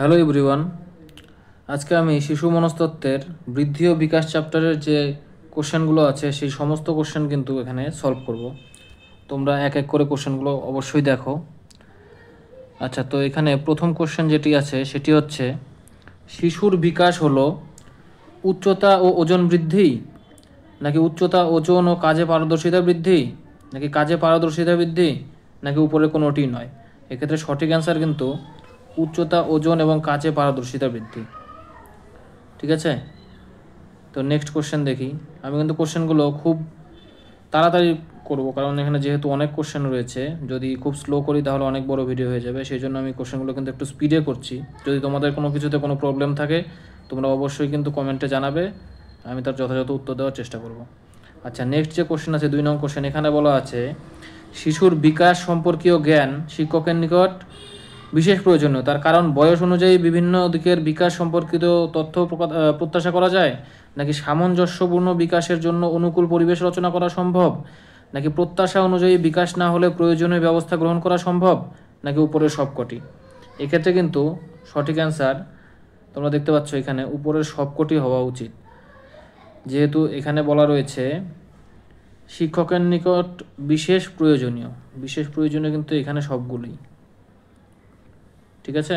Hello everyone, আজকে আমি শিশু মনস্তত্ত্বের বৃদ্ধি ও বিকাশ চ্যাপ্টারের যে কোশ্চেনগুলো আছে সেই সমস্ত কোশ্চেন কিন্তু এখানে সলভ করব। তোমরা এক এক করে কোশ্চেনগুলো অবশ্যই দেখো। আচ্ছা, তো এখানে প্রথম কোশ্চেন যেটি আছে সেটি হচ্ছে, শিশুর বিকাশ হলো উচ্চতা ও ওজন বৃদ্ধি, নাকি উচ্চতা, ওজন ও কাজে পারদর্শিতা বৃদ্ধি, নাকি কাজে পারদর্শিতা বৃদ্ধি, নাকি উপরে কোনোটি নয়? এক্ষেত্রে সঠিক অ্যান্সার কিন্তু উচ্চতা, ওজন এবং কাজে পারদর্শিতা বৃদ্ধি। ঠিক আছে, তো নেক্সট কোশ্চেন দেখি। আমি কিন্তু কোশ্চেনগুলো খুব তাড়াতাড়ি করব, কারণ এখানে যেহেতু অনেক কোশ্চেন রয়েছে, যদি খুব স্লো করি তাহলে অনেক বড় ভিডিও হয়ে যাবে। সেই জন্য আমি কোশ্চেনগুলো কিন্তু একটু স্পিডে করছি। যদি তোমাদের কোনো কিছুতে কোনো প্রবলেম থাকে তোমরা অবশ্যই কিন্তু কমেন্টে জানাবে, আমি তার যথাযথ উত্তর দেওয়ার চেষ্টা করব। আচ্ছা, নেক্সট যে কোশ্চেন আছে 2 নং কোশ্চেন, এখানে বলা আছে, শিশুর বিকাশ সম্পর্কীয় জ্ঞান শিক্ষকের নিকট বিশেষ প্রয়োজনীয়, তার কারণ বয়স অনুযায়ী বিভিন্ন দিকের বিকাশ সম্পর্কিত তথ্য প্রত্যাশা করা যায়, নাকি সামঞ্জস্যপূর্ণ বিকাশের জন্য অনুকূল পরিবেশ রচনা করা সম্ভব, নাকি প্রত্যাশা অনুযায়ী বিকাশ না হলে প্রয়োজনীয় ব্যবস্থা গ্রহণ করা সম্ভব, নাকি উপরের সবকটি? এক্ষেত্রে কিন্তু সঠিক অ্যান্সার তোমরা দেখতে পাচ্ছ এখানে উপরের সবকটি হওয়া উচিত, যেহেতু এখানে বলা রয়েছে শিক্ষকের নিকট বিশেষ প্রয়োজনীয়। বিশেষ প্রয়োজনীয় কিন্তু এখানে সবগুলোই। ঠিক আছে।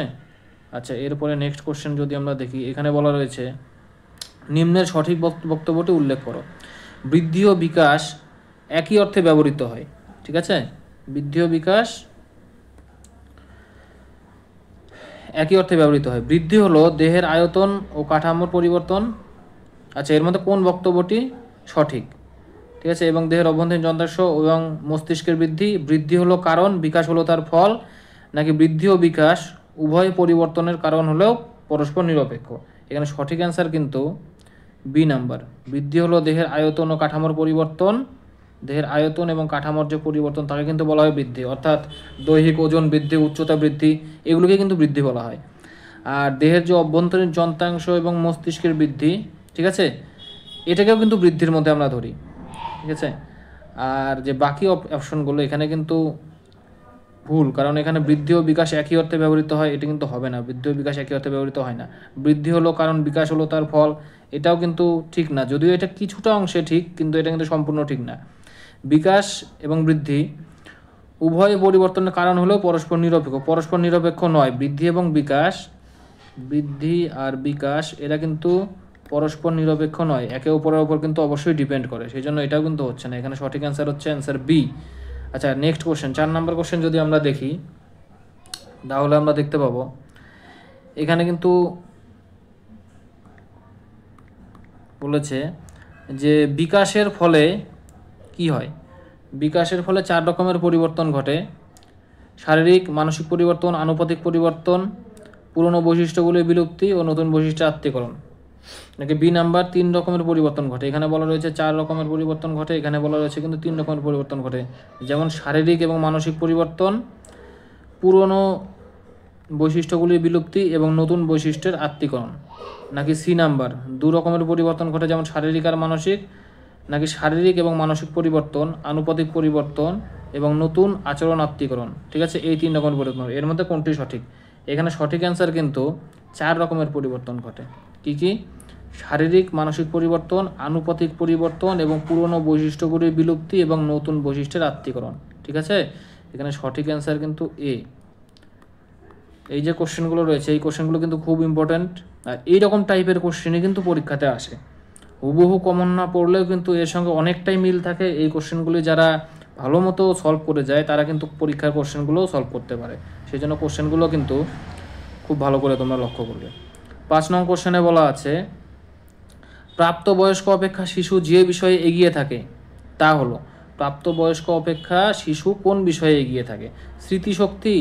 আচ্ছা, এরপরে নেক্সট কোশ্চেন যদি আমরা দেখি, এখানে বলা রয়েছে, নিম্নের সঠিক বক্তব্যটি উল্লেখ করো। বৃদ্ধি ও বিকাশ একই অর্থে ব্যবহৃত হয়। ঠিক আছে, বৃদ্ধি ও বিকাশ একই অর্থে ব্যবহৃত হয়। বৃদ্ধি হলো দেহের আয়তন ও কাঠামোর পরিবর্তন। আচ্ছা, এর মধ্যে কোন বক্তব্যটি সঠিক? ঠিক আছে, এবং দেহের অভ্যন্তরীণ যন্ত্রাংশ এবং মস্তিষ্কের বৃদ্ধি, বৃদ্ধি হলো কারণ, বিকাশ হলো তার ফল, নাকি বৃদ্ধি ও বিকাশ উভয় পরিবর্তনের কারণ হলেও পরস্পর নিরপেক্ষ? এখানে সঠিক অ্যান্সার কিন্তু বি নাম্বার। বৃদ্ধি হলো দেহের আয়তন ও কাঠামোর পরিবর্তন। দেহের আয়তন এবং কাঠামোর যে পরিবর্তন তাকে কিন্তু বলা হয় বৃদ্ধি, অর্থাৎ দৈহিক ওজন বৃদ্ধি, উচ্চতা বৃদ্ধি, এগুলোকে কিন্তু বৃদ্ধি বলা হয়। আর দেহের যে অভ্যন্তরীণ যন্ত্রাংশ এবং মস্তিষ্কের বৃদ্ধি, ঠিক আছে, এটাকেও কিন্তু বৃদ্ধির মধ্যে আমরা ধরি। ঠিক আছে, আর যে বাকি অপশনগুলো এখানে কিন্তু ভুল, কারণ এখানে বৃদ্ধি ও বিকাশ একই অর্থে ব্যবহৃত হয়, এটা কিন্তু হবে না। বৃদ্ধি ও বিকাশ একই অর্থে ব্যবহৃত হয় না। বৃদ্ধি হলো কারণ, বিকাশ হলো তার ফল, এটাও কিন্তু ঠিক না। যদিও এটা কিছুটা অংশে ঠিক, কিন্তু এটা কিন্তু সম্পূর্ণ ঠিক না। বিকাশ এবং বৃদ্ধি উভয় পরিবর্তনের কারণ হলেও পরস্পর নিরপেক্ষ। পরস্পর নিরপেক্ষ নয়, বৃদ্ধি এবং বিকাশ, বৃদ্ধি আর বিকাশ এরা কিন্তু পরস্পর নিরপেক্ষ নয়, একে অপরের ওপর কিন্তু অবশ্যই ডিপেন্ড করে। সেই জন্য এটাও কিন্তু হচ্ছে না। এখানে সঠিক অ্যান্সার হচ্ছে অ্যান্সার বি। আচ্ছা, নেক্সট কোশ্চেন 4 নম্বর কোশ্চেন যদি আমরা দেখি তাহলে আমরা দেখতে পাবো এখানে কিন্তু বলেছে যে বিকাশের ফলে কি হয়। বিকাশের ফলে 4 রকমের পরিবর্তন ঘটে: শারীরিক, মানসিক পরিবর্তন, আনুপাতিক পরিবর্তন, পুরনো বৈশিষ্ট্যগুলির বিলুপ্তি ও নতুন বৈশিষ্ট্যের আত্মীকরণ। নাকি বি নাম্বার 3 রকমের পরিবর্তন ঘটে। এখানে বলা রয়েছে 4 রকমের পরিবর্তন ঘটে, এখানে বলা রয়েছে কিন্তু 3 রকমের পরিবর্তন ঘটে। যেমন শারীরিক এবং মানসিক পরিবর্তন, পুরনো বৈশিষ্ট্যগুলির বিলুপ্তি এবং নতুন বৈশিষ্ট্যের আত্মীকরণ। নাকি সি নাম্বার 2 রকমের পরিবর্তন ঘটে, যেমন শারীরিক আর মানসিক। নাকি শারীরিক এবং মানসিক পরিবর্তন, আনুপাতিক পরিবর্তন এবং নতুন আচরণ আত্মীকরণ। ঠিক আছে, এই 3 রকমের পরিবর্তন, এর মধ্যে কোনটি সঠিক? এখানে সঠিক অ্যান্সার কিন্তু 4 রকমের পরিবর্তন ঘটে। কি কি? শারীরিক, মানসিক পরিবর্তন, আনুপাতিক পরিবর্তন এবং পুরনো বৈশিষ্ট্যগুলির বিলুপ্তি এবং নতুন বৈশিষ্ট্যের আত্মীকরণ। ঠিক আছে, এখানে সঠিক অ্যান্সার কিন্তু এ। এই যে কোশ্চেনগুলো রয়েছে এই কোশ্চেনগুলো কিন্তু খুব ইম্পর্ট্যান্ট, আর এইরকম টাইপের কোশ্চেনই কিন্তু পরীক্ষাতে আসে। হুবহু কমন না পড়লেও কিন্তু এর সঙ্গে অনেকটাই মিল থাকে। এই কোশ্চেনগুলি যারা ভালো মতো সলভ করে যায় তারা কিন্তু পরীক্ষার কোশ্চেনগুলোও সলভ করতে পারে। সেই জন্য কোশ্চেনগুলো কিন্তু খুব ভালো করে তোমরা লক্ষ্য করবে। 5 নং কোশ্চেনে বলা আছে, প্রাপ্তবয়স্ক অপেক্ষা শিশু যে বিষয়ে এগিয়ে থাকে তা হলো। প্রাপ্তবয়স্ক অপেক্ষা শিশু কোন বিষয়ে এগিয়ে থাকে? স্মৃতিশক্তি,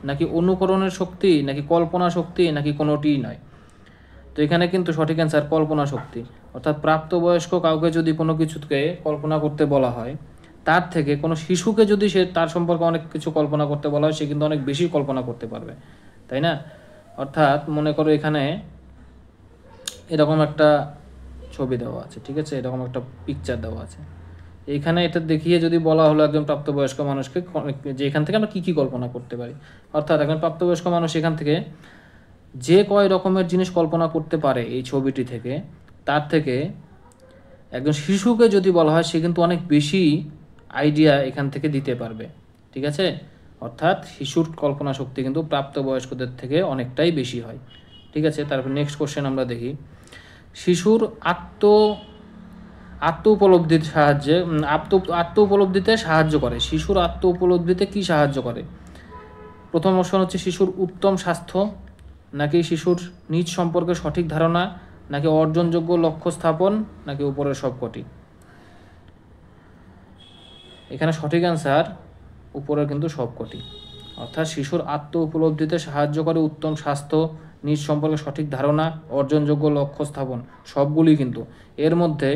নাকি অনুকরণের শক্তি, নাকি কল্পনা শক্তি, নাকি কোনোটিই নয়? তো এখানে কিন্তু সঠিক অ্যান্সার কল্পনা শক্তি। অর্থাৎ প্রাপ্তবয়স্ক কাউকে যদি কোনো কিছুকে কল্পনা করতে বলা হয়, তার থেকে কোনো শিশুকে যদি সে তার সম্পর্কে অনেক কিছু কল্পনা করতে বলা হয়, সে কিন্তু অনেক বেশি কল্পনা করতে পারবে, তাই না? অর্থাৎ মনে করো এখানে এরকম একটা ছবি দেওয়া আছে, ঠিক আছে, এরকম একটা পিকচার দেওয়া আছে। এইখানে এটা দেখিয়ে যদি বলা হলো একজন প্রাপ্তবয়স্ক মানুষকে যে এখান থেকে আমরা কী কী কল্পনা করতে পারি, অর্থাৎ একজন প্রাপ্তবয়স্ক মানুষ এখান থেকে যে কয় রকমের জিনিস কল্পনা করতে পারে এই ছবিটি থেকে, তার থেকে একজন শিশুকে যদি বলা হয় সে কিন্তু অনেক বেশি আইডিয়া এখান থেকে দিতে পারবে। ঠিক আছে, অর্থাৎ শিশুর কল্পনা শক্তি কিন্তু প্রাপ্তবয়স্কদের থেকে অনেকটাই বেশি হয়। ঠিক আছে, তারপর নেক্সট কোশ্চেন আমরা দেখি। শিশুর আত্ম উপলব্ধির সাহায্যে আত্ম উপলব্ধিতে সাহায্য করে। শিশুর আত্ম উপলব্ধিতে কি সাহায্য করে? প্রথম অপশন হচ্ছে শিশুর উত্তম স্বাস্থ্য, নাকি শিশুর নিজ সম্পর্কে সঠিক ধারণা, নাকি অর্জনযোগ্য লক্ষ্য স্থাপন, নাকি উপরের সবকটি। এখানে সঠিক অ্যান্সার উপরের কিন্তু সবকটি। অর্থাৎ শিশুর আত্ম উপলব্ধিতে সাহায্য করে উত্তম স্বাস্থ্য, নিজ সম্পর্কে সঠিক ধারণা, অর্জনযোগ্য লক্ষ্য স্থাপন, সবগুলি কিন্তু। এর মধ্যে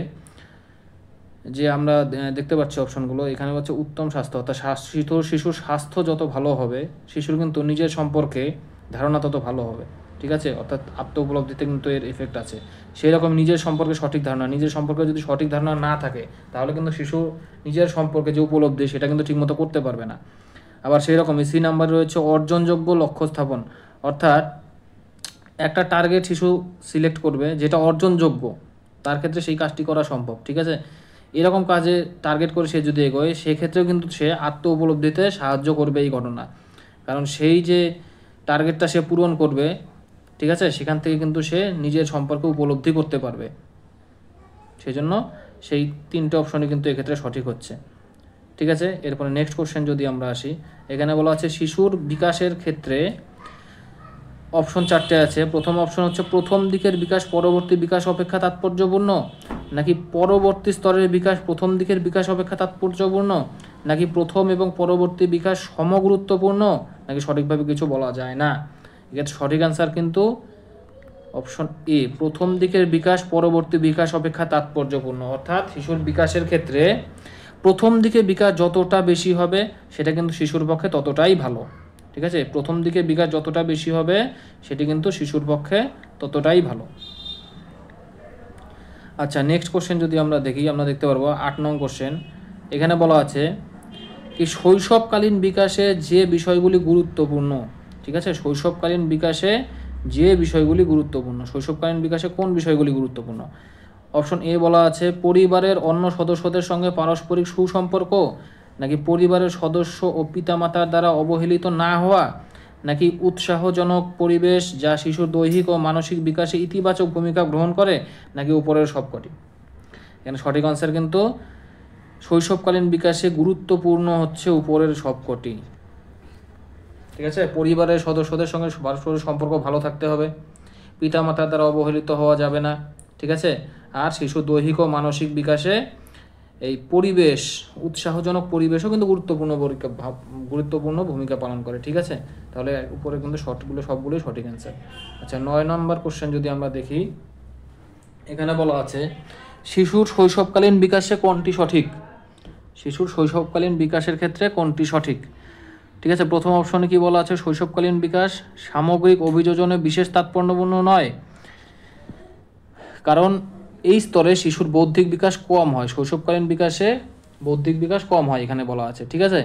যে আমরা দেখতে পাচ্ছি অপশনগুলো, এখানে হচ্ছে উত্তম স্বাস্থ্য, অর্থাৎ শিশুর স্বাস্থ্য যত ভালো হবে শিশুর কিন্তু নিজের সম্পর্কে ধারণা তত ভালো হবে। ঠিক আছে, অর্থাৎ আত্ম উপলব্ধিতে কিন্তু এর এফেক্ট আছে। সেই রকম নিজের সম্পর্কে সঠিক ধারণা, নিজের সম্পর্কে যদি সঠিক ধারণা না থাকে তাহলে কিন্তু শিশু নিজের সম্পর্কে যে উপলব্ধি সেটা কিন্তু ঠিকমতো করতে পারবে না। আবার সেই রকমই সি নাম্বারে রয়েছে অর্জনযোগ্য লক্ষ্য স্থাপন, অর্থাৎ একটা টার্গেট শিশু সিলেক্ট করবে যেটা অর্জনযোগ্য, তার ক্ষেত্রে সেই কাজটি করা সম্ভব। ঠিক আছে, এরকম কাজে টার্গেট করে সে যদি এগোয় সেক্ষেত্রেও কিন্তু সে আত্ম উপলব্ধিতে সাহায্য করবে এই ঘটনা, কারণ সেই যে টার্গেটটা সে পূরণ করবে, ঠিক আছে, সেখান থেকে কিন্তু সে নিজের সম্পর্কে উপলব্ধি করতে পারবে। সেই জন্য সেই তিনটে অপশনই কিন্তু এক্ষেত্রে সঠিক হচ্ছে। ঠিক আছে, এরপরে নেক্সট কোশ্চেন যদি আমরা আসি, এখানে বলা আছে শিশুর বিকাশের ক্ষেত্রে অপশন 4টে আছে। প্রথম অপশন হচ্ছে প্রথম দিকের বিকাশ পরবর্তী বিকাশ অপেক্ষা তাৎপর্যপূর্ণ, নাকি পরবর্তী স্তরের বিকাশ প্রথম দিকের বিকাশ অপেক্ষা তাৎপর্যপূর্ণ, নাকি প্রথম এবং পরবর্তী বিকাশ সমগুরুত্বপূর্ণ, নাকি সঠিকভাবে কিছু বলা যায় না। এক্ষেত্রে সঠিক অ্যান্সার কিন্তু অপশন এ, প্রথম দিকের বিকাশ পরবর্তী বিকাশ অপেক্ষা তাৎপর্যপূর্ণ। অর্থাৎ শিশুর বিকাশের ক্ষেত্রে প্রথম দিকে বিকাশ যতটা বেশি হবে সেটা কিন্তু শিশুর পক্ষে ততটাই ভালো। ঠিক আছে, প্রথম দিকে বিকাশ যতটা বেশি হবে সেটি কিন্তু শিশুর পক্ষে ততটাই ভালো। আচ্ছা, নেক্সট কোশ্চেন যদি আমরা দেখি, আমরা দেখতে পারবো 8 নং কোশ্চেন। এখানে বলা আছে কি শৈশবকালীন বিকাশে যে বিষয়গুলি গুরুত্বপূর্ণ। ঠিক আছে, শৈশবকালীন বিকাশে যে বিষয়গুলি গুরুত্বপূর্ণ, শৈশবকালীন বিকাশে কোন বিষয়গুলি গুরুত্বপূর্ণ। অপশন এ বলা আছে পরিবারের অন্য সদস্যদের সঙ্গে পারস্পরিক সুসম্পর্ক, নাকি পরিবারের সদস্য ও পিতামাতার দ্বারা অবহেলিত না হওয়া, নাকি উৎসাহজনক পরিবেশ যা শিশুর দৈহিক ও মানসিক বিকাশে ইতিবাচক ভূমিকা গ্রহণ করে, নাকি উপরের সবকটি। এখানে সঠিক আনসার কিন্তু শৈশবকালীন বিকাশে গুরুত্বপূর্ণ হচ্ছে উপরের সবকটি। ঠিক আছে, পরিবারের সদস্যদের সঙ্গে পারস্পরিক সম্পর্ক ভালো থাকতে হবে, পিতামাতার দ্বারা অবহেলিত হওয়া যাবে না। ঠিক আছে, আর শিশু দৈহিক ও মানসিক বিকাশে এই পরিবেশ, উৎসাহজনক পরিবেশও কিন্তু গুরুত্বপূর্ণ ভূমিকা পালন করে। ঠিক আছে, তাহলে উপরে কিন্তু সবগুলোই সঠিক অ্যান্সার। আচ্ছা, 9 নম্বর কোশ্চেন যদি আমরা দেখি, এখানে বলা আছে শিশুর শৈশবকালীন বিকাশে কোনটি সঠিক। শিশুর শৈশবকালীন বিকাশের ক্ষেত্রে কোনটি সঠিক। ঠিক আছে, প্রথম অপশনে কি বলা আছে শৈশবকালীন বিকাশ সামগ্রিক অভিযোজনে বিশেষ তাৎপর্যপূর্ণ নয়, কারণ এই স্তরে শিশুর বৌদ্ধিক বিকাশ কম হয়, শৈশবকালীন বিকাশে বৌদ্ধিক বিকাশ কম হয় এখানে বলা আছে। ঠিক আছে,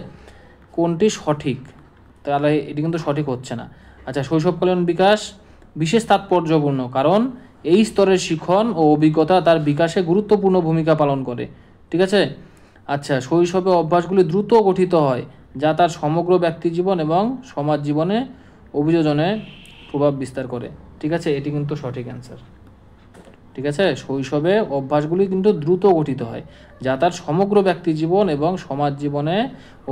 কোনটি সঠিক, তাহলে এটি কিন্তু সঠিক হচ্ছে না। আচ্ছা, শৈশবকালীন বিকাশ বিশেষ তাৎপর্যপূর্ণ, কারণ এই স্তরের শিখন ও অভিজ্ঞতা তার বিকাশে গুরুত্বপূর্ণ ভূমিকা পালন করে। ঠিক আছে, আচ্ছা, শৈশবে অভ্যাসগুলি দ্রুত গঠিত হয় যা তার সমগ্র ব্যক্তিজীবন এবং সমাজ জীবনে অভিযোজনে প্রভাব বিস্তার করে। ঠিক আছে, এটি কিন্তু সঠিক অ্যান্সার। ঠিক আছে, শৈশবে অভ্যাসগুলি কিন্তু দ্রুত গঠিত হয় যা তার সমগ্র ব্যক্তিজীবন এবং সমাজ জীবনে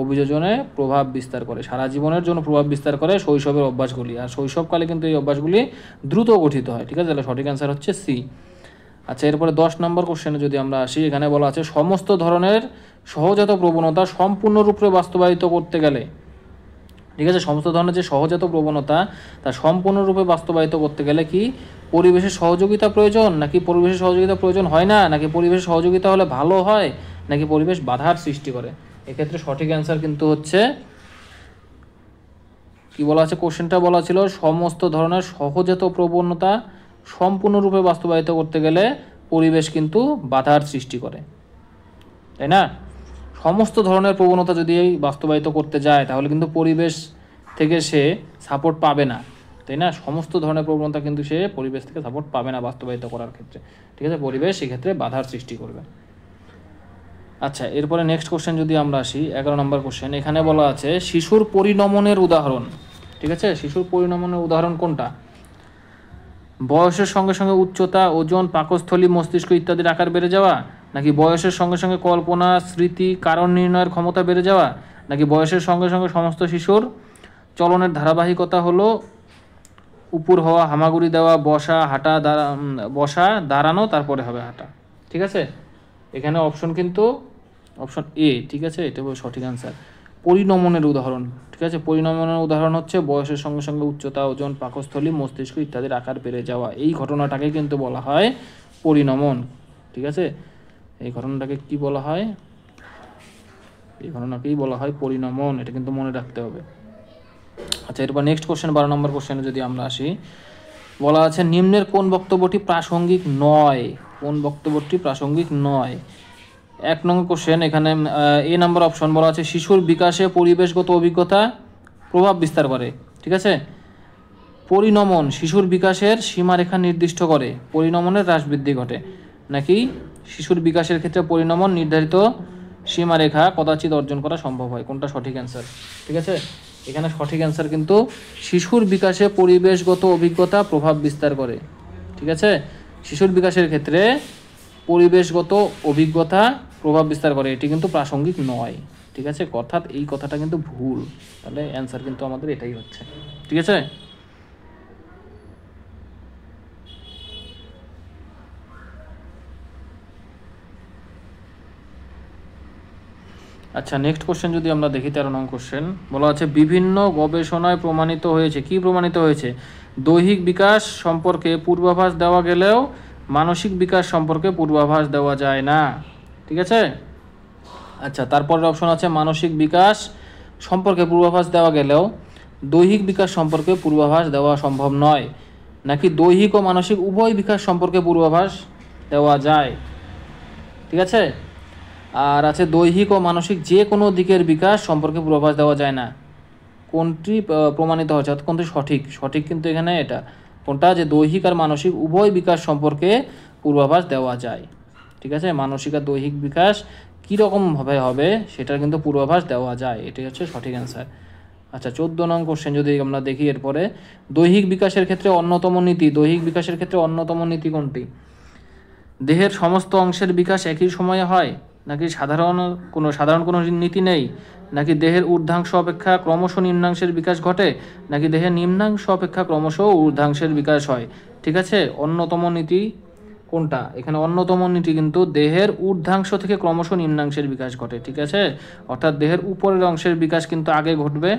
অভিযোজনে প্রভাব বিস্তার করে, সারা জীবনের জন্য প্রভাব বিস্তার করে শৈশবের অভ্যাসগুলি, আর শৈশবকালে কিন্তু এই অভ্যাসগুলি দ্রুত গঠিত হয়। ঠিক আছে, তাহলে সঠিক অ্যান্সার হচ্ছে সি। আচ্ছা, এরপরে 10 নম্বর কোশ্চেনে যদি আমরা আসি, এখানে বলা আছে সমস্ত ধরনের সহজাত প্রবণতা সম্পূর্ণরূপে বাস্তবায়িত করতে গেলে, ঠিক আছে, সমস্ত ধরনের যে সহজাত প্রবণতা তা সম্পূর্ণরূপে বাস্তবায়িত করতে গেলে কি পরিবেশের সহযোগিতা প্রয়োজন, নাকি পরিবেশের সহযোগিতা প্রয়োজন হয় না, নাকি পরিবেশের সহযোগিতা হলে ভালো হয়, নাকি পরিবেশ বাধার সৃষ্টি করে। এক্ষেত্রে সঠিক অ্যান্সার কিন্তু হচ্ছে কি বলা আছে, কোশ্চেনটা বলা ছিল সমস্ত ধরনের সহজাত প্রবণতা সম্পূর্ণরূপে বাস্তবায়িত করতে গেলে পরিবেশ কিন্তু বাধার সৃষ্টি করে, তাই না। সমস্ত ধরনের প্রবণতা যদি বাস্তবায়িত করতে যায় তাহলে কিন্তু পরিবেশ থেকে সে সাপোর্ট পাবে না, তাই না? সমস্ত ধরনের প্রবণতা কিন্তু সে পরিবেশ থেকে সাপোর্ট পাবে না বাস্তবায়িত করার ক্ষেত্রে, ঠিক আছে? পরিবেশ সেক্ষেত্রে বাধার সৃষ্টি করবে। আচ্ছা, এরপরে নেক্সট কোশ্চেন যদি আমরা আসি, 11 নম্বর কোশ্চেন। এখানে বলা আছে শিশুর পরিণমনের উদাহরণ, ঠিক আছে? শিশুর পরিণমনের উদাহরণ কোনটা? বয়সের সঙ্গে সঙ্গে উচ্চতা, ওজন, পাকস্থলী, মস্তিষ্ক ইত্যাদির আকার বেড়ে যাওয়া, নাকি বয়সের সঙ্গে সঙ্গে কল্পনা, স্মৃতি, কারণ নির্ণয়ের ক্ষমতা বেড়ে যাওয়া, নাকি বয়সের সঙ্গে সঙ্গে সমস্ত শিশুর চলনের ধারাবাহিকতা হলো উপর হওয়া, হামাগুড়ি দেওয়া, বসা, দাঁড়ানো, তারপরে হবে হাঁটা, ঠিক আছে? এখানে অপশন কিন্তু অপশন এ, ঠিক আছে? এটা হলো সঠিক অ্যান্সার। পরিণমনের উদাহরণ, ঠিক আছে? পরিণমনের উদাহরণ হচ্ছে বয়সের সঙ্গে সঙ্গে উচ্চতা, ওজন, পাকস্থলী, মস্তিষ্ক ইত্যাদির আকার বেড়ে যাওয়া। এই ঘটনাটাকে কিন্তু বলা হয় পরিণমন, ঠিক আছে? এই ঘটনাটাকে কি বলা হয়? এই ঘটনাকেই বলা হয় পরিণমন, এটা কিন্তু মনে রাখতে হবে। আচ্ছা, এরপর নেক্সট কোশ্চেন, 12 নম্বর কোশ্চেনে যদি আমরা আসি, বলা আছে নিম্নের কোন বক্তব্যটি প্রাসঙ্গিক নয়? কোন বক্তব্যটি প্রাসঙ্গিক নয়? 1 নম্বর কোশ্চেন, এখানে এ নাম্বার অপশন বলা আছে শিশুর বিকাশে পরিবেশগত অভিজ্ঞতা প্রভাব বিস্তার করে, ঠিক আছে? পরিণমন শিশুর বিকাশের সীমারেখা নির্দিষ্ট করে, পরিণমনের হ্রাস বৃদ্ধি ঘটে, নাকি শিশুর বিকাশের ক্ষেত্রে পরিণমন নির্ধারিত সীমারেখা কদাচিৎ অর্জন করা সম্ভব হয়? কোনটা সঠিক অ্যান্সার? ঠিক আছে, এখানে সঠিক অ্যান্সার কিন্তু শিশুর বিকাশে পরিবেশগত অভিজ্ঞতা প্রভাব বিস্তার করে, ঠিক আছে? শিশুর বিকাশের ক্ষেত্রে পরিবেশগত অভিজ্ঞতা প্রভাব বিস্তার করে, এটি কিন্তু প্রাসঙ্গিক নয়, ঠিক আছে? অর্থাৎ এই কথাটা কিন্তু ভুল, তাহলে অ্যান্সার কিন্তু আমাদের এটাই হচ্ছে, ঠিক আছে? আচ্ছা, নেক্সট কোশ্চেন যদি আমরা দেখি, 13 নং কোশ্চেন, বলা আছে বিভিন্ন গবেষণায় প্রমাণিত হয়েছে, কি প্রমাণিত হয়েছে? দৈহিক বিকাশ সম্পর্কে পূর্বাভাস দেওয়া গেলেও মানসিক বিকাশ সম্পর্কে পূর্বাভাস দেওয়া যায় না, ঠিক আছে? আচ্ছা, তারপরের অপশন আছে মানসিক বিকাশ সম্পর্কে পূর্বাভাস দেওয়া গেলেও দৈহিক বিকাশ সম্পর্কে পূর্বাভাস দেওয়া সম্ভব নয়, নাকি দৈহিক ও মানসিক উভয় বিকাশ সম্পর্কে পূর্বাভাস দেওয়া যায়, ঠিক আছে? আর আছে দৈহিক ও মানসিক যে কোনো দিকের বিকাশ সম্পর্কে পূর্বাভাস দেওয়া যায় না। কোনটি প্রমাণিত হচ্ছে, অর্থাৎ কোনটি সঠিক? সঠিক কিন্তু এখানে এটা, কোনটা? যে দৈহিক আর মানসিক উভয় বিকাশ সম্পর্কে পূর্বাভাস দেওয়া যায়, ঠিক আছে? মানসিক আর দৈহিক বিকাশ কীরকমভাবে হবে সেটার কিন্তু পূর্বাভাস দেওয়া যায়, এটাই হচ্ছে সঠিক অ্যান্সার। আচ্ছা, 14 নং কোশ্চেন যদি আমরা দেখি, এরপরে দৈহিক বিকাশের ক্ষেত্রে অন্যতম নীতি, দৈহিক বিকাশের ক্ষেত্রে অন্যতম নীতি কোনটি? দেহের সমস্ত অংশের বিকাশ একই সময়ে হয়, নাকি সাধারণ কোনো নীতি নেই, নাকি দেহের ঊর্ধ্বাংশ অপেক্ষা ক্রমশ নিম্নাংশের বিকাশ ঘটে, নাকি দেহের নিম্নাংশ অপেক্ষা ক্রমশ ঊর্ধ্বাংশের বিকাশ হয়, ঠিক আছে? অন্যতম নীতি কোনটা? এখানে অন্যতম নীতি কিন্তু দেহের ঊর্ধ্বাংশ থেকে ক্রমশ নিম্নাংশের বিকাশ ঘটে, ঠিক আছে? অর্থাৎ দেহের উপরের অংশের বিকাশ কিন্তু আগে ঘটবে,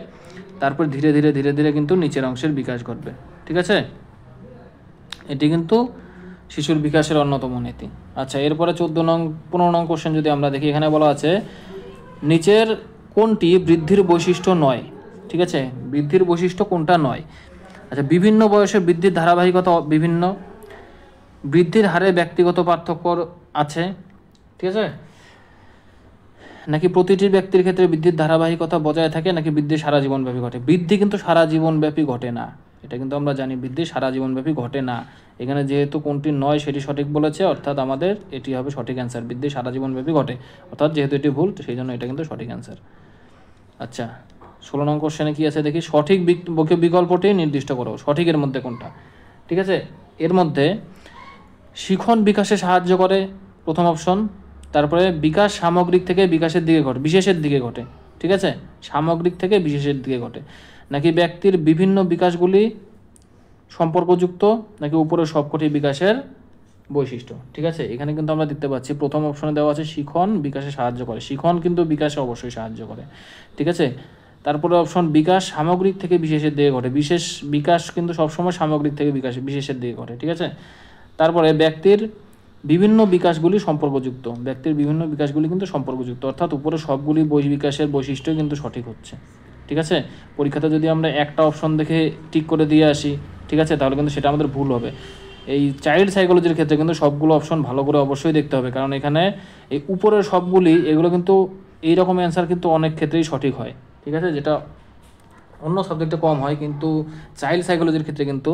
তারপর ধীরে ধীরে ধীরে ধীরে কিন্তু নিচের অংশের বিকাশ ঘটবে, ঠিক আছে? এটি কিন্তু শিশুর বিকাশের অন্যতম নীতি। আচ্ছা, এরপরে 15 নং কোশ্চেন যদি আমরা দেখি, এখানে বলা আছে নিচের কোনটি বৃদ্ধির বৈশিষ্ট্য নয়, ঠিক আছে? বৃদ্ধির বৈশিষ্ট্য কোনটা নয়? আচ্ছা, বিভিন্ন বয়সে বৃদ্ধির ধারাবাহিকতা বিভিন্ন, বৃদ্ধির হারে ব্যক্তিগত পার্থক্য আছে, ঠিক আছে? নাকি প্রতিটি ব্যক্তির ক্ষেত্রে বৃদ্ধির ধারাবাহিকতা বজায় থাকে, নাকি বৃদ্ধি সারা জীবনব্যাপী ঘটে? বৃদ্ধি কিন্তু সারা জীবনব্যাপী ঘটে না, এটা কিন্তু আমরা জানি, বৃদ্ধি সারা জীবনব্যাপী ঘটে না। এখানে যেহেতু কোনটি নয় সেটি সঠিক বলেছে, অর্থাৎ আমাদের এটি হবে সঠিক অ্যান্সার, বৃদ্ধি সারা জীবনব্যাপী ঘটে, অর্থাৎ যেহেতু এটি ভুল সেই জন্য এটা কিন্তু সঠিক অ্যান্সার। আচ্ছা, 16 নং কোশ্চেনে কি আছে দেখি, সঠিক বিকল্পটি নির্দিষ্ট করো, সঠিকের মধ্যে কোনটা? ঠিক আছে, এর মধ্যে শিখন বিকাশে সাহায্য করে, প্রথম অপশন। তারপরে বিকাশ সামগ্রিক থেকে বিশেষের দিকে ঘটে, ঠিক আছে? সামগ্রিক থেকে বিশেষের দিকে ঘটে, নাকি ব্যক্তির বিভিন্ন বিকাশগুলি সম্পর্কযুক্ত, নাকি উপরের সবকটি বিকাশের বৈশিষ্ট্য, ঠিক আছে? এখানে কিন্তু আমরা দেখতে পাচ্ছি প্রথম অপশনে দেওয়া আছে শিখন বিকাশে সাহায্য করে, শিখন কিন্তু বিকাশে অবশ্যই সাহায্য করে, ঠিক আছে? তারপরে অপশন বিকাশ সামগ্রিক থেকে বিশেষের দিকে ঘটে, বিকাশ কিন্তু সবসময় সামগ্রিক থেকে বিশেষের দিকে ঘটে, ঠিক আছে? তারপরে ব্যক্তির বিভিন্ন বিকাশগুলি সম্পর্কযুক্ত, কিন্তু সম্পর্কযুক্ত, অর্থাৎ উপরে সবগুলি বিকাশের বৈশিষ্ট্য কিন্তু সঠিক হচ্ছে, ঠিক আছে? পরীক্ষাতে যদি আমরা একটা অপশন দেখে টিক করে দিয়ে আসি, ঠিক আছে, তাহলে কিন্তু সেটা আমাদের ভুল হবে। এই চাইল্ড সাইকোলজির ক্ষেত্রে কিন্তু সবগুলো অপশন ভালো করে অবশ্যই দেখতে হবে, কারণ এখানে এই উপরের সবগুলি এগুলো কিন্তু এইরকম অ্যান্সার কিন্তু অনেক ক্ষেত্রেই সঠিক হয়, ঠিক আছে? যেটা অন্য সাবজেক্টে কম হয়, কিন্তু চাইল্ড সাইকোলজির ক্ষেত্রে কিন্তু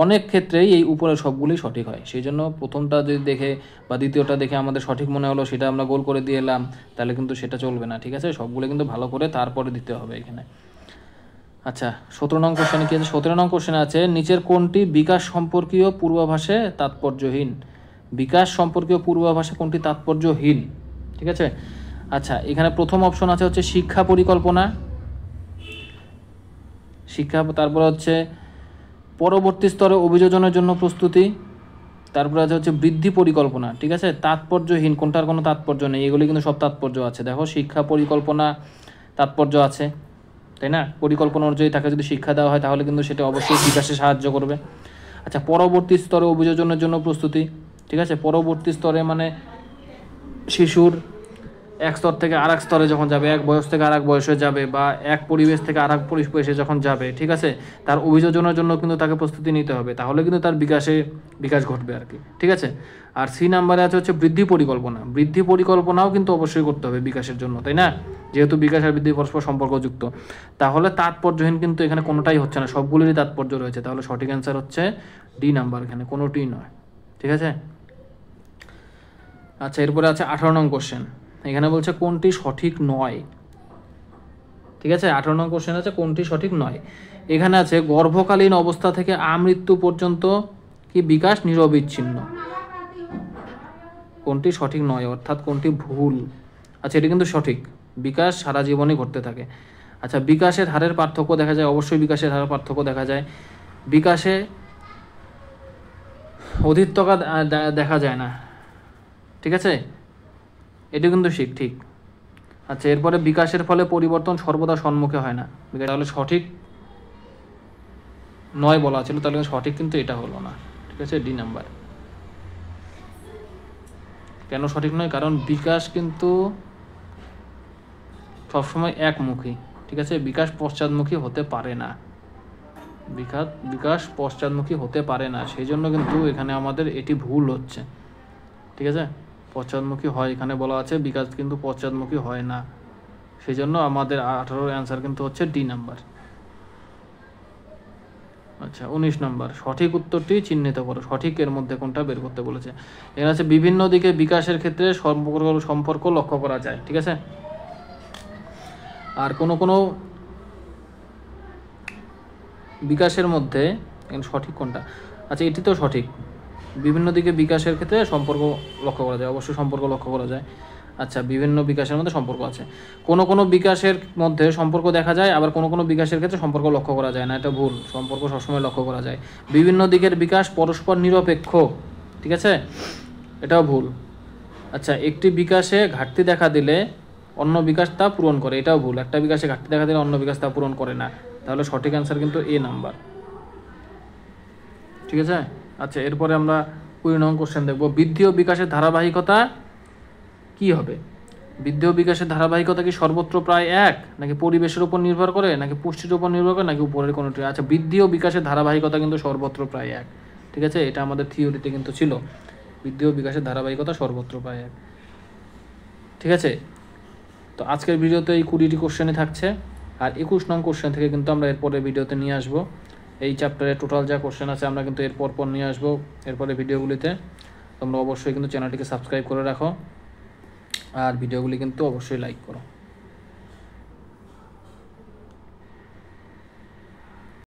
অনেক ক্ষেত্রেই এই উপরের সবগুলোই সঠিক হয়। সেই জন্য প্রথমটা যদি দেখে বা দ্বিতীয়টা দেখে আমাদের সঠিক মনে হলো, সেটা আমরা গোল করে দিয়ে এলাম, তাহলে কিন্তু সেটা চলবে না। ঠিক আছে, সবগুলো কিন্তু ভালো করে তারপরে দিতে হবে এখানে। আচ্ছা, 17 নং কোশ্চেনে কি আছে? 17 নং কোশ্চেনে আছে, নিচের কোনটি বিকাশ সম্পর্কীয় পূর্বাভাসে তাৎপর্যহীন? বিকাশ সম্পর্কীয় পূর্বাভাসে কোনটি তাৎপর্যহীন? ঠিক আছে, আচ্ছা এখানে প্রথম অপশন আছে হচ্ছে শিক্ষা পরিকল্পনা, তারপরে হচ্ছে পরবর্তী স্তরে অভিযোজনের জন্য প্রস্তুতি, তারপরে আছে হচ্ছে বৃদ্ধি পরিকল্পনা। ঠিক আছে, তাৎপর্যহীন কোনটার কোনো তাৎপর্য নেই, এগুলি কিন্তু সব তাৎপর্য আছে। দেখো, শিক্ষা পরিকল্পনা তাৎপর্য আছে, তাই না? পরিকল্পনা অনুযায়ী তাকে যদি শিক্ষা দেওয়া হয় তাহলে কিন্তু সেটা অবশ্যই বিকাশে সাহায্য করবে। আচ্ছা, পরবর্তী স্তরে অভিযোজনের জন্য প্রস্তুতি। ঠিক আছে, পরবর্তী স্তরে মানে শিশুর এক স্তর থেকে আর এক স্তরে যখন যাবে, এক বয়স থেকে আর এক বয়সে যাবে, বা এক পরিবেশ থেকে আর এক পরিবেশে যখন যাবে, ঠিক আছে, তার অভিযোজনের জন্য কিন্তু তাকে প্রস্তুতি নিতে হবে, তাহলে কিন্তু তার বিকাশ ঘটবে আর কি। ঠিক আছে, আর সি নাম্বারে আছে হচ্ছে বৃদ্ধি পরিকল্পনা। বৃদ্ধি পরিকল্পনাও কিন্তু অবশ্যই করতে হবে বিকাশের জন্য, তাই না? যেহেতু বিকাশ আর বৃদ্ধি পরস্পর সম্পর্কযুক্ত, তাহলে তাৎপর্যহীন কিন্তু এখানে কোনোটাই হচ্ছে না, সবগুলোরই তাৎপর্য রয়েছে। তাহলে সঠিক অ্যান্সার হচ্ছে ডি নাম্বার, এখানে কোনোটি নয়। ঠিক আছে, আচ্ছা এরপরে আছে 18 নং কোশ্চেন। এখানে বলছে কোনটি সঠিক নয়। ঠিক আছে, 18 নং কোশ্চেন আছে কোনটি সঠিক নয়। এখানে আছে গর্ভকালীন অবস্থা থেকে আমৃত্যু পর্যন্ত কি বিকাশ নিরবিচ্ছিন্ন? কোনটি সঠিক নয়, অর্থাৎ কোনটি ভুল? আচ্ছা, এটি কিন্তু সঠিক, বিকাশ সারা জীবনই ঘটতে থাকে। আচ্ছা, বিকাশের হারের পার্থক্য দেখা যায়, অবশ্যই বিকাশের হারের পার্থক্য দেখা যায়। বিকাশে অধিত্যকা দেখা যায় না। ঠিক আছে, এটি কিন্তু ঠিক। আচ্ছা, এরপরে বিকাশের ফলে পরিবর্তন সর্বদা সম্মুখে হয় না। তাহলে সঠিক নয় বলা ছিল, তাহলে সঠিক কিন্তু এটা হলো না। ঠিক আছে, ডি নাম্বার। কেন সঠিক নয়? কারণ বিকাশ কিন্তু সবসময় একমুখী। ঠিক আছে, বিকাশ পশ্চাৎমুখী হতে পারে না। বিকাশ পশ্চাৎমুখী হতে পারে না, সেই জন্য কিন্তু এখানে আমাদের এটি ভুল হচ্ছে। ঠিক আছে, পশ্চাৎমুখী হয়, এখানে বলা আছে, বিকাশ কিন্তু পশ্চাৎমুখী হয় না, সেই জন্য আমাদের 18 অ্যান্সার কিন্তু হচ্ছে ডি নাম্বার। আচ্ছা, 19 নম্বর, সঠিক উত্তরটি চিহ্নিত করো। সঠিকের মধ্যে কোনটা বের করতে বলেছে। এখানে আছে বিভিন্ন দিকে বিকাশের ক্ষেত্রে সম্পর্ক লক্ষ্য করা যায়। ঠিক আছে, আর কোনো বিকাশের মধ্যে সঠিক কোনটা? আচ্ছা, এটি তো সঠিক, বিভিন্ন দিকে বিকাশের ক্ষেত্রে সম্পর্ক লক্ষ্য করা যায়, অবশ্যই সম্পর্ক লক্ষ্য করা যায়। আচ্ছা, বিভিন্ন বিকাশের মধ্যে সম্পর্ক আছে। কোনো বিকাশের মধ্যে সম্পর্ক দেখা যায়, আবার কোনো বিকাশের ক্ষেত্রে সম্পর্ক লক্ষ্য করা যায় না, এটা ভুল। সম্পর্ক সবসময় লক্ষ্য করা যায়। বিভিন্ন দিকের বিকাশ পরস্পর নিরপেক্ষ। ঠিক আছে, এটাও ভুল। আচ্ছা, একটি বিকাশে ঘাটতি দেখা দিলে অন্য বিকাশ তা পূরণ করে, এটাও ভুল। একটা বিকাশে ঘাটতি দেখা দিলে অন্য বিকাশ তা পূরণ করে না। তাহলে সঠিক অ্যান্সার কিন্তু এ নাম্বার। ঠিক আছে, আচ্ছা এরপরে আমরা 20 নং কোশ্চেন দেখব। বৃদ্ধি ও বিকাশের ধারাবাহিকতা কি হবে? বৃদ্ধি ও বিকাশের ধারাবাহিকতা কি সর্বত্র প্রায় এক, নাকি পরিবেশের উপর নির্ভর করে, নাকি পুষ্টির উপর নির্ভর করে, নাকি উপরের কোনোটি? আচ্ছা, বৃদ্ধি ও বিকাশের ধারাবাহিকতা কিন্তু সর্বত্র প্রায় এক। ঠিক আছে, এটা আমাদের থিওরিতে কিন্তু ছিল, বৃদ্ধি ও বিকাশের ধারাবাহিকতা সর্বত্র প্রায় এক। ঠিক আছে, তো আজকের ভিডিওতে এই 20টি কোশ্চেনই থাকছে, আর 21 নং কোশ্চেন থেকে কিন্তু আমরা এরপরে ভিডিওতে নিয়ে আসবো। এই চ্যাপ্টারে টোটাল যা কোশ্চেন আছে আমরা কিন্তু এরপর নিয়ে আসবো এরপরে ভিডিওগুলিতে। তোমরা অবশ্যই কিন্তু চ্যানেলটিকে সাবস্ক্রাইব করে রাখো, আর ভিডিওগুলি কিন্তু অবশ্যই লাইক করো।